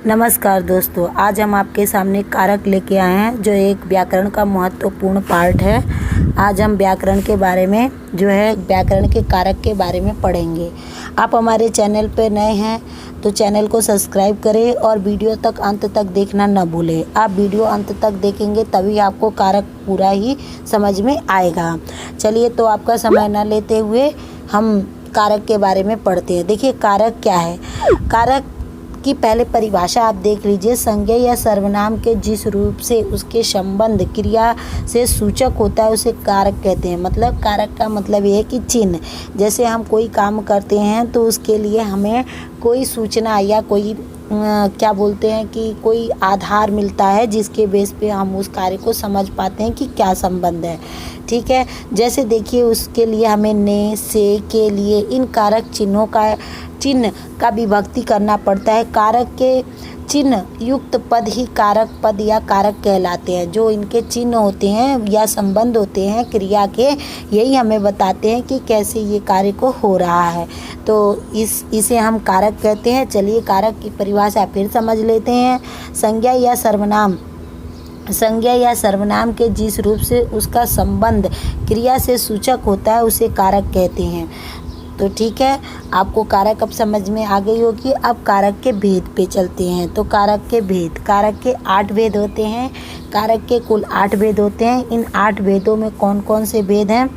नमस्कार दोस्तों, आज हम आपके सामने कारक लेके आए हैं जो एक व्याकरण का महत्वपूर्ण पार्ट है। आज हम व्याकरण के बारे में व्याकरण के कारक के बारे में पढ़ेंगे। आप हमारे चैनल पर नए हैं तो चैनल को सब्सक्राइब करें और वीडियो तक अंत तक देखना न भूलें। आप वीडियो अंत तक देखेंगे तभी आपको कारक पूरा ही समझ में आएगा। चलिए तो आपका समय न लेते हुए हम कारक के बारे में पढ़ते हैं। देखिए कारक क्या है। कारक की पहले परिभाषा आप देख लीजिए। संज्ञा या सर्वनाम के जिस रूप से उसके संबंध क्रिया से सूचक होता है उसे कारक कहते हैं। मतलब कारक का मतलब ये है कि चिन्ह। जैसे हम कोई काम करते हैं तो उसके लिए हमें कोई सूचना या कोई क्या बोलते हैं कि कोई आधार मिलता है जिसके बेस पे हम उस कार्य को समझ पाते हैं कि क्या संबंध है। ठीक है, जैसे देखिए उसके लिए हमें ने, से, के लिए इन कारक चिन्ह का विभक्ति करना पड़ता है। कारक के चिन्ह युक्त पद ही कारक पद या कारक कहलाते हैं। जो इनके चिन्ह होते हैं या संबंध होते हैं क्रिया के, यही हमें बताते हैं कि कैसे ये कार्य को हो रहा है। तो इसे हम कारक कहते हैं। चलिए कारक की परिभाषा फिर समझ लेते हैं। संज्ञा या सर्वनाम के जिस रूप से उसका संबंध क्रिया से सूचक होता है उसे कारक कहते हैं। तो ठीक है, आपको कारक अब समझ में आ गई होगी। अब कारक के भेद पे चलते हैं। तो कारक के 8 भेद होते हैं। कारक के कुल 8 भेद होते हैं। इन 8 भेदों में कौन कौन से भेद हैं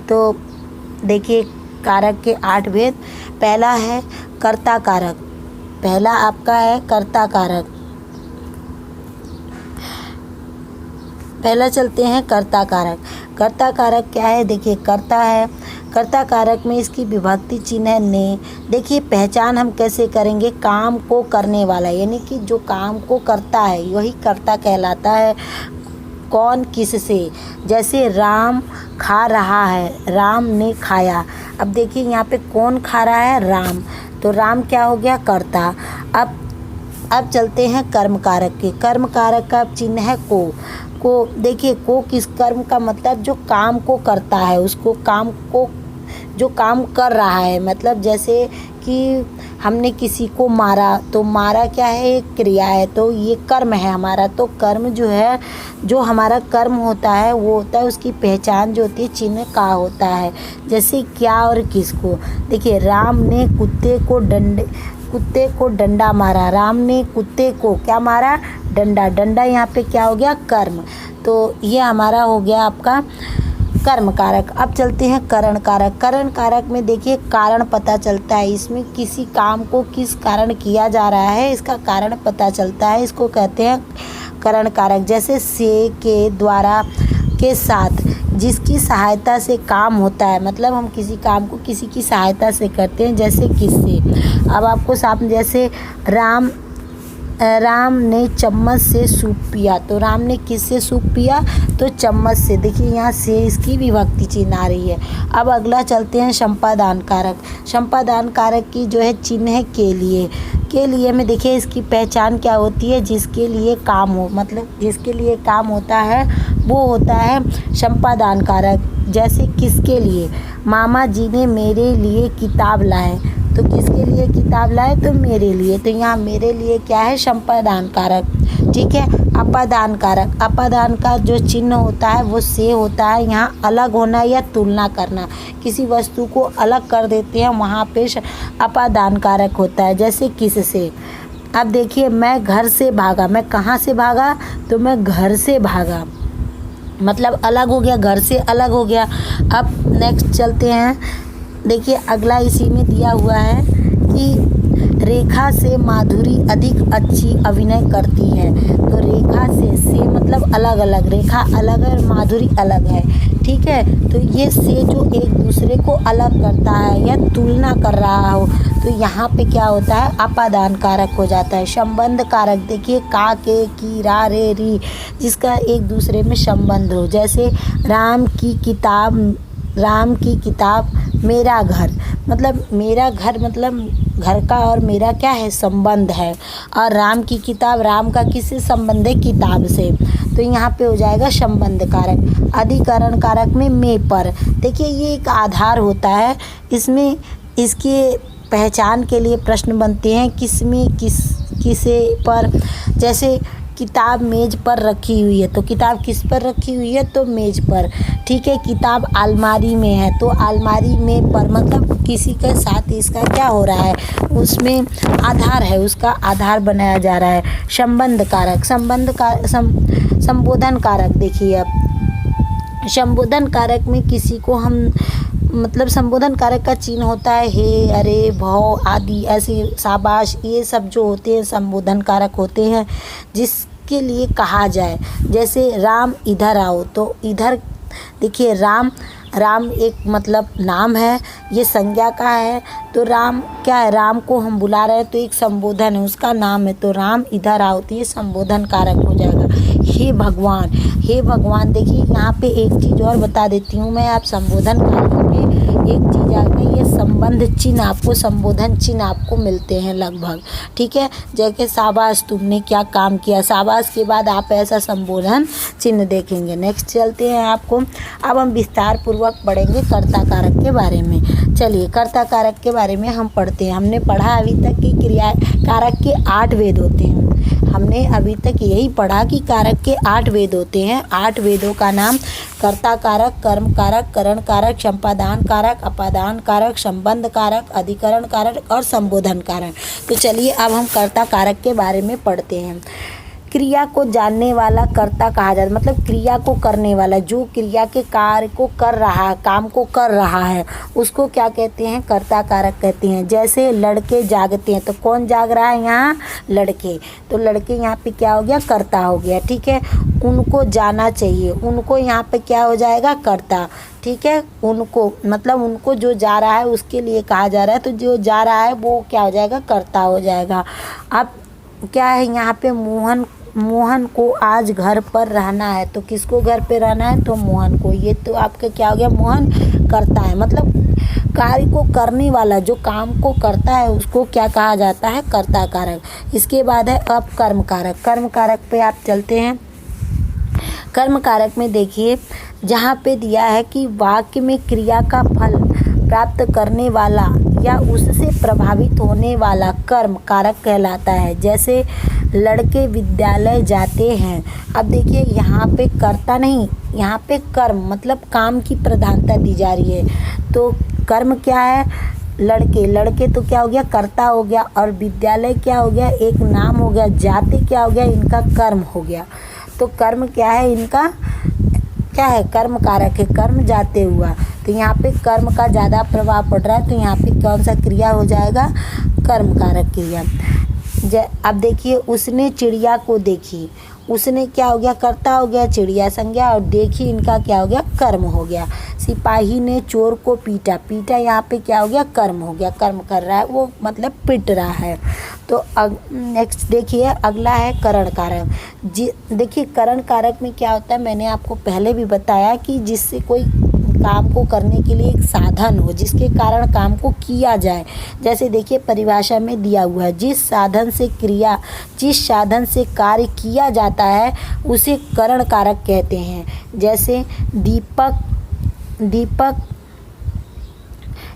तो देखिए कारक के 8 भेद। पहला है कर्ता कारक। पहला आपका है कर्ता कारक। पहला चलते हैं कर्ता कारक। कर्ता कारक क्या है। देखिए कर्ता है। कर्ता कारक में इसकी विभक्ति चिन्ह है ने। देखिए पहचान हम कैसे करेंगे। काम को करने वाला यानी कि जो काम को करता है वही कर्ता कहलाता है। कौन किससे, जैसे राम खा रहा है, राम ने खाया। अब देखिए यहाँ पे कौन खा रहा है, राम। तो राम क्या हो गया, कर्ता। अब चलते हैं कर्म कारक के। कर्म कारक का चिन्ह है को। देखिए को किस कर्म का मतलब जो काम को करता है, उसको काम को जो काम कर रहा है। मतलब जैसे कि हमने किसी को मारा तो मारा क्या है, एक क्रिया है, तो ये कर्म है हमारा। तो कर्म जो है, जो हमारा कर्म होता है वो होता है उसकी पहचान जो होती है चिन्ह का होता है। जैसे क्या और किसको। देखिए राम ने कुत्ते को डंडा मारा। राम ने कुत्ते को क्या मारा, डंडा। डंडा यहाँ पे क्या हो गया, कर्म। तो ये हमारा हो गया आपका कर्म कारक। अब चलते हैं करण कारक। करण कारक में देखिए कारण पता चलता है। इसमें किसी काम को किस कारण किया जा रहा है इसका कारण पता चलता है, इसको कहते हैं करण कारक। जैसे से, के, द्वारा, के साथ, जिसकी सहायता से काम होता है। मतलब हम किसी काम को किसी की सहायता से करते हैं। जैसे किससे। अब आपको सामने जैसे राम ने चम्मच से सूप पिया। तो राम ने किससे सूप पिया, तो चम्मच से। देखिए यहाँ से इसकी विभक्ति चिन्ह आ रही है। अब अगला चलते हैं संपादान कारक। संपादान कारक की जो है चिन्ह है के लिए। के लिए में देखिए इसकी पहचान क्या होती है, जिसके लिए काम हो। मतलब जिसके लिए काम होता है वो होता है संपादान कारक। जैसे किसके लिए, मामा जी ने मेरे लिए किताब लाए। तो किसके लिए किताब लाए, तो मेरे लिए। तो यहाँ मेरे लिए क्या है, संपादान कारक। ठीक है। अपादान कारक। अपादान का जो चिन्ह होता है वो से होता है। यहाँ अलग होना या तुलना करना, किसी वस्तु को अलग कर देते हैं, वहाँ पे अपादान कारक होता है। जैसे किससे। अब देखिए मैं घर से भागा। मैं कहाँ से भागा, तो मैं घर से भागा। मतलब अलग हो गया, घर से अलग हो गया। अब नेक्स्ट चलते हैं। देखिए अगला इसी में दिया हुआ है कि रेखा से माधुरी अधिक अच्छी अभिनय करती है। तो रेखा से मतलब अलग अलग, रेखा अलग है, माधुरी अलग है। ठीक है। तो ये से जो एक दूसरे को अलग करता है या तुलना कर रहा हो, तो यहाँ पे क्या होता है, अपादान कारक हो जाता है। संबंध कारक। देखिए का, के, की, रा, रे, री, जिसका एक दूसरे में संबंध हो। जैसे राम की किताब मेरा घर। मतलब मेरा घर मतलब घर का और मेरा क्या है, संबंध है। और राम की किताब, राम का किससे संबंध है, किताब से। तो यहाँ पे हो जाएगा संबंध कारक। अधिकरण कारक में पर। देखिए ये एक आधार होता है। इसमें इसके पहचान के लिए प्रश्न बनते हैं, किस में किस किसे पर, जैसे किताब मेज़ पर रखी हुई है, तो किताब किस पर रखी हुई है, तो मेज़ पर। ठीक है, किताब अलमारी में है, तो अलमारी में पर, मतलब किसी के साथ इसका क्या हो रहा है, उसमें आधार है, उसका आधार बनाया जा रहा है। संबंध कारक, संबोधन कारक, देखिए अब संबोधन कारक में किसी को हम, मतलब संबोधन कारक का चिन्ह होता है हे, अरे, भौ आदि, ऐसे शाबाश, ये सब जो होते हैं संबोधन कारक होते हैं जिसके लिए कहा जाए। जैसे राम इधर आओ, तो इधर देखिए राम, राम एक मतलब नाम है, ये संज्ञा का है, तो राम क्या है, राम को हम बुला रहे हैं तो एक संबोधन है, उसका नाम है, तो राम इधर आओ, तो ये संबोधन कारक हो जाएगा। हे भगवान, हे भगवान, देखिए यहाँ पे एक चीज़ और बता देती हूँ मैं, आप संबोधन कारक में एक चीज़ आ गई, ये संबंध चिन्ह आपको, संबोधन चिन्ह आपको मिलते हैं लगभग। ठीक है, जैसे शाबाश तुमने क्या काम किया, शाबाश के बाद आप ऐसा संबोधन चिन्ह देखेंगे। नेक्स्ट चलते हैं आपको, अब हम विस्तार पूर्वक पढ़ेंगे कर्ता कारक के बारे में। चलिए कर्ता कारक के बारे में हम पढ़ते हैं। हमने पढ़ा अभी तक कि क्रिया कारक के 8 वेद होते हैं। हमने अभी तक यही पढ़ा कि कारक के 8 वेद होते हैं। 8 वेदों का नाम कर्ता कारक, कर्म कारक, करण कारक, संपादान कारक, अपादान कारक, संबंध कारक, अधिकरण कारक और संबोधन कारक। तो चलिए अब हम कर्ता कारक के बारे में पढ़ते हैं। क्रिया को जानने वाला कर्ता कहा जाता है, मतलब क्रिया को करने वाला, जो क्रिया के कार्य को कर रहा है, काम को कर रहा है, उसको क्या कहते हैं, कर्ता कारक कहते हैं। जैसे लड़के जागते हैं, तो कौन जाग रहा है यहाँ, लड़के, तो लड़के यहाँ पे क्या हो गया, कर्ता हो गया। ठीक है, उनको जाना चाहिए, उनको यहाँ पे क्या हो जाएगा, कर्ता। ठीक है, उनको मतलब उनको जो जा रहा है उसके लिए कहा जा रहा है, तो जो जा रहा है वो क्या हो जाएगा, कर्ता हो जाएगा। अब क्या है यहाँ पे, मोहन को आज घर पर रहना है, तो किसको घर पे रहना है, तो मोहन को। ये तो आपका क्या हो गया, मोहन करता है, मतलब कार्य को करने वाला, जो काम को करता है उसको क्या कहा जाता है, कर्ता कारक। इसके बाद है अब कर्म कारक। कर्म कारक पे आप चलते हैं। कर्म कारक में देखिए जहाँ पे दिया है कि वाक्य में क्रिया का फल प्राप्त करने वाला या उससे प्रभावित होने वाला कर्म कारक कहलाता है। जैसे लड़के विद्यालय जाते हैं। अब देखिए यहाँ पे कर्ता नहीं, यहाँ पे कर्म, मतलब काम की प्रधानता दी जा रही है। तो कर्म क्या है, लड़के, लड़के तो क्या हो गया, कर्ता हो गया, और विद्यालय क्या हो गया, एक नाम हो गया, जाते क्या हो गया, इनका कर्म हो गया। तो कर्म क्या है, इनका क्या है, कर्म कारक है, कर्म जाते हुआ। तो यहाँ पे कर्म का ज़्यादा प्रभाव पड़ रहा है, तो यहाँ पे कौन सा क्रिया हो जाएगा, कर्म कारक क्रिया। अब देखिए उसने चिड़िया को देखी, उसने क्या हो गया, कर्ता हो गया, चिड़िया संज्ञा, और देखी इनका क्या हो गया, कर्म हो गया। सिपाही ने चोर को पीटा, पीटा यहाँ पे क्या हो गया, कर्म हो गया, कर्म कर रहा है वो, मतलब पिट रहा है। तो नेक्स्ट देखिए अगला है करण कारक। देखिए करण कारक में क्या होता है, मैंने आपको पहले भी बताया कि जिससे कोई काम को करने के लिए एक साधन हो, जिसके कारण काम को किया जाए। जैसे देखिए परिभाषा में दिया हुआ है, जिस साधन से कार्य किया जाता है उसे करण कारक कहते हैं। जैसे दीपक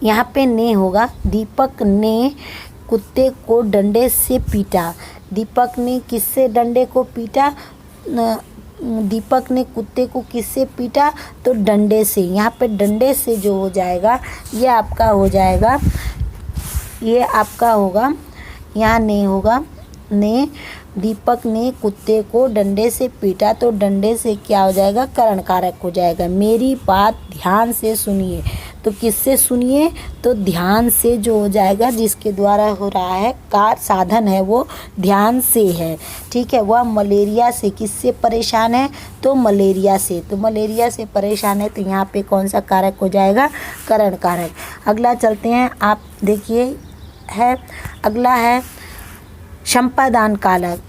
यहाँ पे ने होगा, दीपक ने कुत्ते को डंडे से पीटा। दीपक ने किससे डंडे को पीटा, दीपक ने कुत्ते को किससे पीटा, तो डंडे से। यहाँ पे डंडे से जो हो जाएगा ये आपका हो जाएगा, ये आपका होगा, यहाँ नहीं होगा, ने दीपक ने कुत्ते को डंडे से पीटा, तो डंडे से क्या हो जाएगा, करण कारक हो जाएगा। मेरी बात ध्यान से सुनिए, तो किससे सुनिए, तो ध्यान से जो हो जाएगा, जिसके द्वारा हो रहा है कार्य, साधन है वो ध्यान से है। ठीक है, वह मलेरिया से किससे परेशान है, तो मलेरिया से। तो मलेरिया से परेशान है, तो यहाँ पे कौन सा कारक हो जाएगा, करण कारक। अगला चलते हैं, आप देखिए है, अगला है संपादान कारक।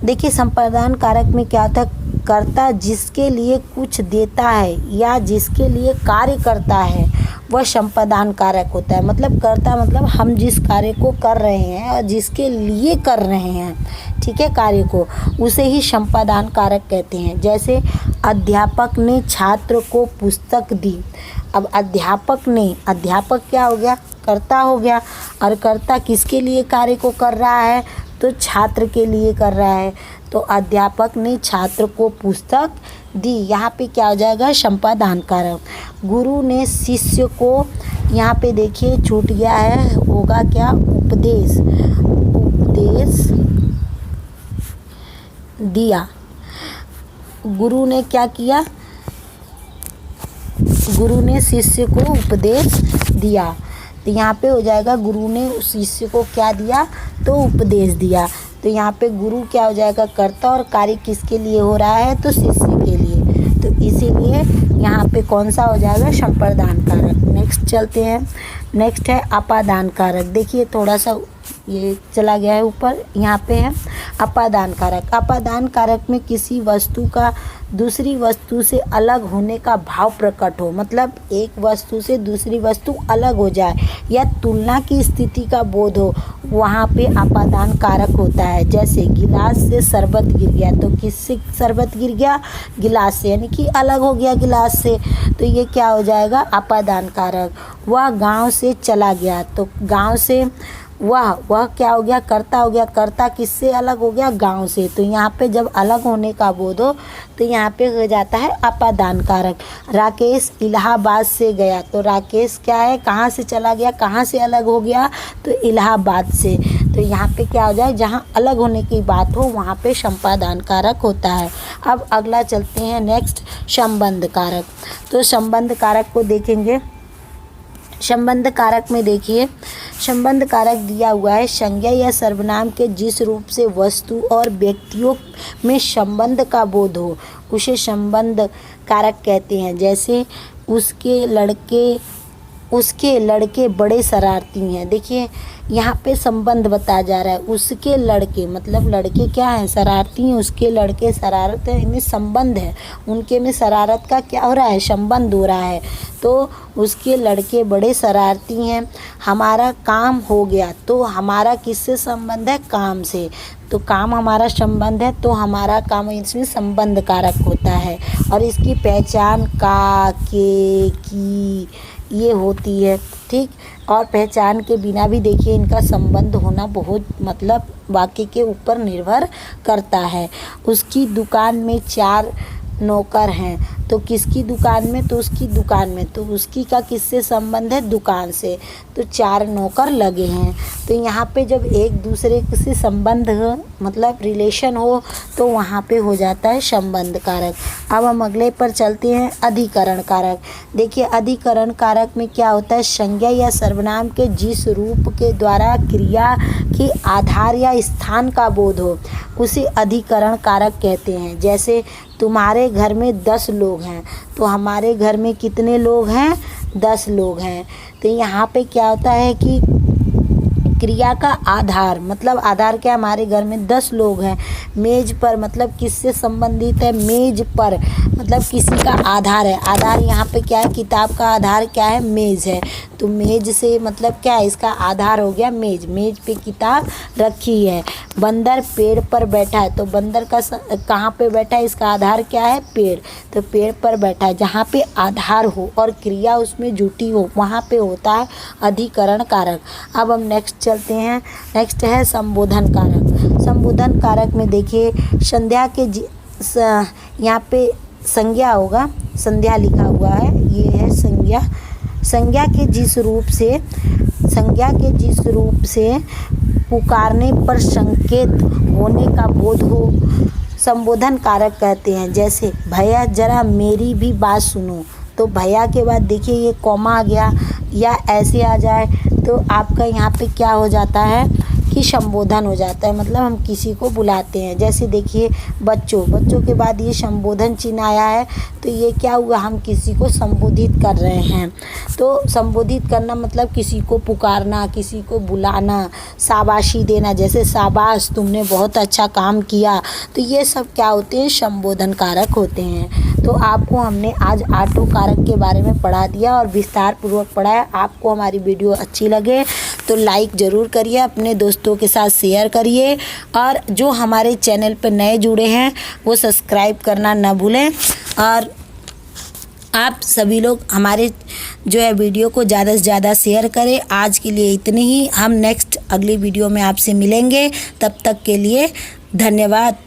देखिए संपादान कारक में क्या होता है, कर्ता जिसके लिए कुछ देता है या जिसके लिए कार्य करता है वह संपादान कारक होता है। मतलब कर्ता मतलब हम जिस कार्य को कर रहे हैं और जिसके लिए कर रहे हैं, ठीक है, कार्य को, उसे ही संपादान कारक कहते हैं। जैसे अध्यापक ने छात्र को पुस्तक दी। अब अध्यापक क्या हो गया, कर्ता हो गया, और कर्ता किसके लिए कार्य को कर रहा है, तो छात्र के लिए कर रहा है, तो अध्यापक ने छात्र को पुस्तक दी। यहाँ पे क्या हो जाएगा, संपादान कारक। गुरु ने शिष्य को, यहाँ पे देखिए छूट गया है, होगा क्या, उपदेश दिया। गुरु ने क्या किया, गुरु ने शिष्य को उपदेश दिया। तो यहाँ पे हो जाएगा गुरु ने उस शिष्य को क्या दिया, तो उपदेश दिया। तो यहाँ पे गुरु क्या हो जाएगा, कर्ता, और कार्य किसके लिए हो रहा है, तो शिष्य के लिए। तो इसीलिए यहाँ पे कौन सा हो जाएगा, संप्रदान कारक। नेक्स्ट चलते हैं, नेक्स्ट है अपादान कारक। देखिए थोड़ा सा ये चला गया है ऊपर, यहाँ पे है अपादान कारक। अपादान कारक में किसी वस्तु का दूसरी वस्तु से अलग होने का भाव प्रकट हो, मतलब एक वस्तु से दूसरी वस्तु अलग हो जाए या तुलना की स्थिति का बोध हो, वहाँ पे अपादान कारक होता है। जैसे गिलास से शरबत गिर गया, तो किससे शरबत गिर गया, गिलास से, यानी कि अलग हो गया गिलास से, तो ये क्या हो जाएगा, अपादान कारक। वह गांव से चला गया, तो गांव से वह क्या हो गया, कर्ता हो गया। कर्ता किससे अलग हो गया, गांव से। तो यहाँ पे जब अलग होने का बोध हो तो यहाँ पे हो जाता है अपादान कारक। राकेश इलाहाबाद से गया, तो राकेश क्या है, कहाँ से चला गया, कहाँ से अलग हो गया, तो इलाहाबाद से। तो यहाँ पे क्या हो जाए, जहाँ अलग होने की बात हो वहाँ पे संपादान कारक होता है। अब अगला चलते हैं नेक्स्ट, संबंध कारक। तो संबंध कारक को देखेंगे। संबंध कारक में देखिए, संबंध कारक दिया हुआ है, संज्ञा या सर्वनाम के जिस रूप से वस्तु और व्यक्तियों में संबंध का बोध हो उसे संबंध कारक कहते हैं। जैसे उसके लड़के बड़े शरारती हैं। देखिए यहाँ पे संबंध बताया जा रहा है, उसके लड़के, मतलब लड़के क्या हैं, शरारती हैं, उसके लड़के शरारत है, इनमें संबंध है, उनके में शरारत का क्या हो रहा है, संबंध हो रहा है। तो उसके लड़के बड़े शरारती हैं। हमारा काम हो गया, तो हमारा किससे संबंध है, काम से। तो काम हमारा संबंध है, तो हमारा काम इसमें संबंध कारक होता है। और इसकी पहचान का, के, की ये होती है, ठीक। और पहचान के बिना भी देखिए इनका संबंध होना बहुत, मतलब वाक्य के ऊपर निर्भर करता है। उसकी दुकान में 4 नौकर हैं, तो किसकी दुकान में, तो उसकी दुकान में, तो उसकी का किससे संबंध है, दुकान से। तो 4 नौकर लगे हैं। तो यहाँ पे जब एक दूसरे से संबंध हो, मतलब रिलेशन हो, तो वहाँ पे हो जाता है संबंध कारक। अब हम अगले पर चलते हैं, अधिकरण कारक। देखिए अधिकरण कारक में क्या होता है, संज्ञा या सर्वनाम के जिस रूप के द्वारा क्रिया के आधार या स्थान का बोध हो उसे अधिकरण कारक कहते हैं। जैसे तुम्हारे घर में 10 लोग हैं, तो हमारे घर में कितने लोग हैं, 10 लोग हैं। तो यहाँ पे क्या होता है कि क्रिया का आधार, मतलब आधार क्या, हमारे घर में 10 लोग हैं। मेज पर, मतलब किससे संबंधित है, मेज पर, मतलब किसी का आधार है। आधार यहाँ पे क्या है, किताब का आधार क्या है, मेज है। तो मेज से मतलब क्या है, इसका आधार हो गया मेज, मेज पे किताब रखी है। बंदर पेड़ पर बैठा है, तो बंदर का कहाँ पे बैठा है, इसका आधार क्या है, पेड़। तो पेड़ पर बैठा है, जहाँ पे आधार हो और क्रिया उसमें जुटी हो वहाँ पे होता है अधिकरण कारक। अब हम नेक्स्ट चलते हैं, नेक्स्ट है संबोधन कारक। संबोधन कारक में देखिए संध्या के यहाँ पे संज्ञा होगा, संध्या लिखा हुआ है, ये है संज्ञा। संज्ञा के जिस रूप से पुकारने पर संकेत होने का बोध हो संबोधन कारक कहते हैं। जैसे भैया जरा मेरी भी बात सुनो, तो भैया के बाद देखिए ये कॉमा आ गया या ऐसे आ जाए तो आपका यहाँ पे क्या हो जाता है कि संबोधन हो जाता है, मतलब हम किसी को बुलाते हैं। जैसे देखिए बच्चों के बाद ये संबोधन चिन्ह आया है, तो ये क्या हुआ, हम किसी को संबोधित कर रहे हैं। तो संबोधित करना मतलब किसी को पुकारना, किसी को बुलाना, शाबाशी देना, जैसे शाबाश तुमने बहुत अच्छा काम किया। तो ये सब क्या होते हैं, संबोधन कारक होते हैं। तो आपको हमने आज ऑटो कारक के बारे में पढ़ा दिया और विस्तार पूर्वक पढ़ाया। आपको हमारी वीडियो अच्छी लगे तो लाइक ज़रूर करिए, अपने दोस्तों के साथ शेयर करिए, और जो हमारे चैनल पर नए जुड़े हैं वो सब्सक्राइब करना ना भूलें। और आप सभी लोग हमारे जो है वीडियो को ज़्यादा से ज़्यादा शेयर करें। आज के लिए इतनी ही, हम नेक्स्ट अगली वीडियो में आपसे मिलेंगे। तब तक के लिए धन्यवाद।